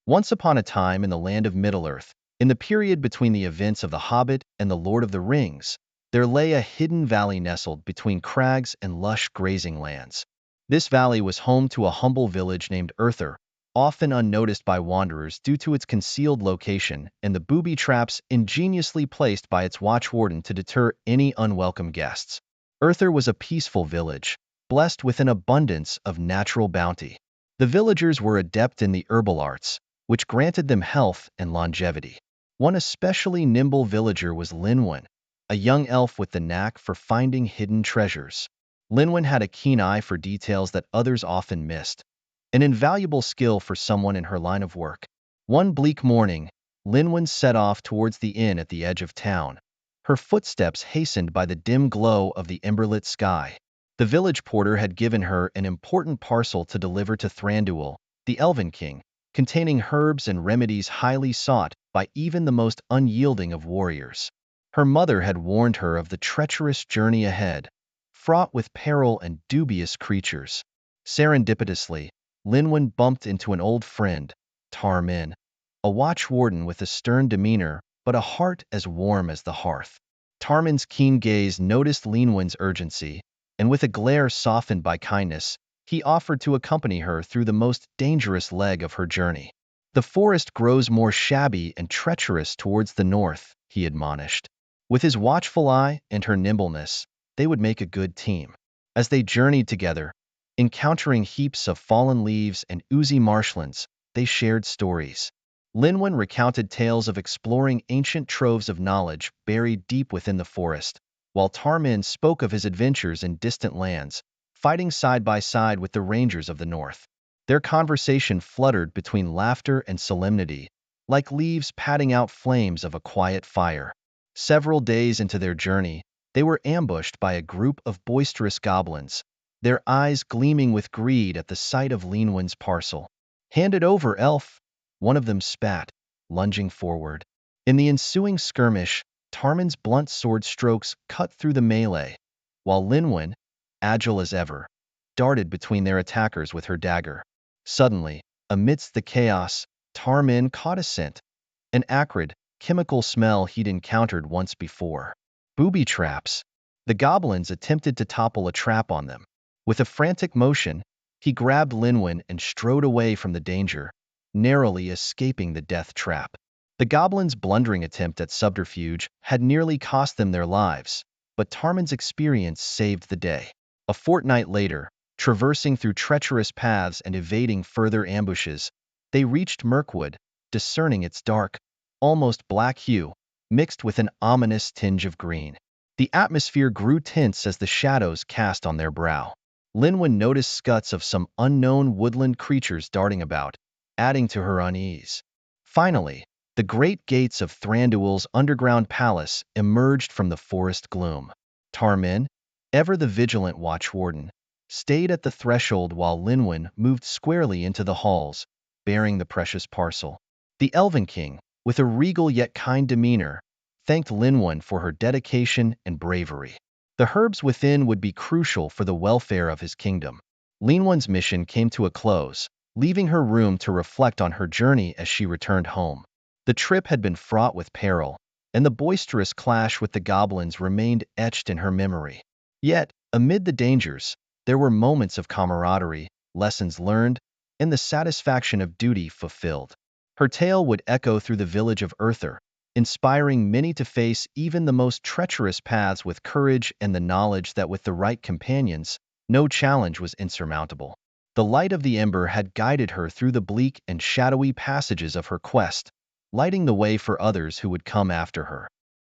Once upon a time in the land of Middle-earth, in the period between the events of The Hobbit and The Lord of the Rings, there lay a hidden valley nestled between crags and lush grazing lands. This valley was home to a humble village named Urthur, often unnoticed by wanderers due to its concealed location and the booby traps ingeniously placed by its watchwarden to deter any unwelcome guests. Urthur was a peaceful village, blessed with an abundance of natural bounty. The villagers were adept in the herbal arts, which granted them health and longevity. One especially nimble villager was Linwen, a young elf with the knack for finding hidden treasures. Linwen had a keen eye for details that others often missed, an invaluable skill for someone in her line of work. One bleak morning, Linwen set off towards the inn at the edge of town, her footsteps hastened by the dim glow of the emberlit sky. The village porter had given her an important parcel to deliver to Thranduil, the Elven King, containing herbs and remedies highly sought by even the most unyielding of warriors. Her mother had warned her of the treacherous journey ahead, fraught with peril and dubious creatures. Serendipitously, Linwen bumped into an old friend, Tarmin, a watchwarden with a stern demeanor but a heart as warm as the hearth. Tarmin's keen gaze noticed Linwen's urgency, and with a glare softened by kindness, he offered to accompany her through the most dangerous leg of her journey. "The forest grows more shabby and treacherous towards the north," he admonished. With his watchful eye and her nimbleness, they would make a good team. As they journeyed together, encountering heaps of fallen leaves and oozy marshlands, they shared stories. Linwen recounted tales of exploring ancient troves of knowledge buried deep within the forest, while Tarmin spoke of his adventures in distant lands, fighting side by side with the rangers of the north. Their conversation fluttered between laughter and solemnity, like leaves patting out flames of a quiet fire. Several days into their journey, they were ambushed by a group of boisterous goblins, their eyes gleaming with greed at the sight of Linwen's parcel. "Hand it over, elf," one of them spat, lunging forward. In the ensuing skirmish, Tarmin's blunt sword strokes cut through the melee, while Linwen, agile as ever, darted between their attackers with her dagger. Suddenly, amidst the chaos, Tarmin caught a scent, an acrid, chemical smell he'd encountered once before. Booby traps. The goblins attempted to topple a trap on them. With a frantic motion, he grabbed Linwen and strode away from the danger, narrowly escaping the death trap. The goblins' blundering attempt at subterfuge had nearly cost them their lives, but Tarmin's experience saved the day. A fortnight later, traversing through treacherous paths and evading further ambushes, they reached Mirkwood, discerning its dark, almost black hue, mixed with an ominous tinge of green. The atmosphere grew tense as the shadows cast on their brow. Linwen noticed scuds of some unknown woodland creatures darting about, adding to her unease. Finally, the great gates of Thranduil's underground palace emerged from the forest gloom. Tarmin, ever the vigilant watchwarden, stayed at the threshold while Linwen moved squarely into the halls, bearing the precious parcel. The Elven King, with a regal yet kind demeanor, thanked Linwen for her dedication and bravery. The herbs within would be crucial for the welfare of his kingdom. Linwen's mission came to a close, leaving her room to reflect on her journey as she returned home. The trip had been fraught with peril, and the boisterous clash with the goblins remained etched in her memory. Yet, amid the dangers, there were moments of camaraderie, lessons learned, and the satisfaction of duty fulfilled. Her tale would echo through the village of Urthur, inspiring many to face even the most treacherous paths with courage and the knowledge that with the right companions, no challenge was insurmountable. The light of the ember had guided her through the bleak and shadowy passages of her quest, lighting the way for others who would come after her.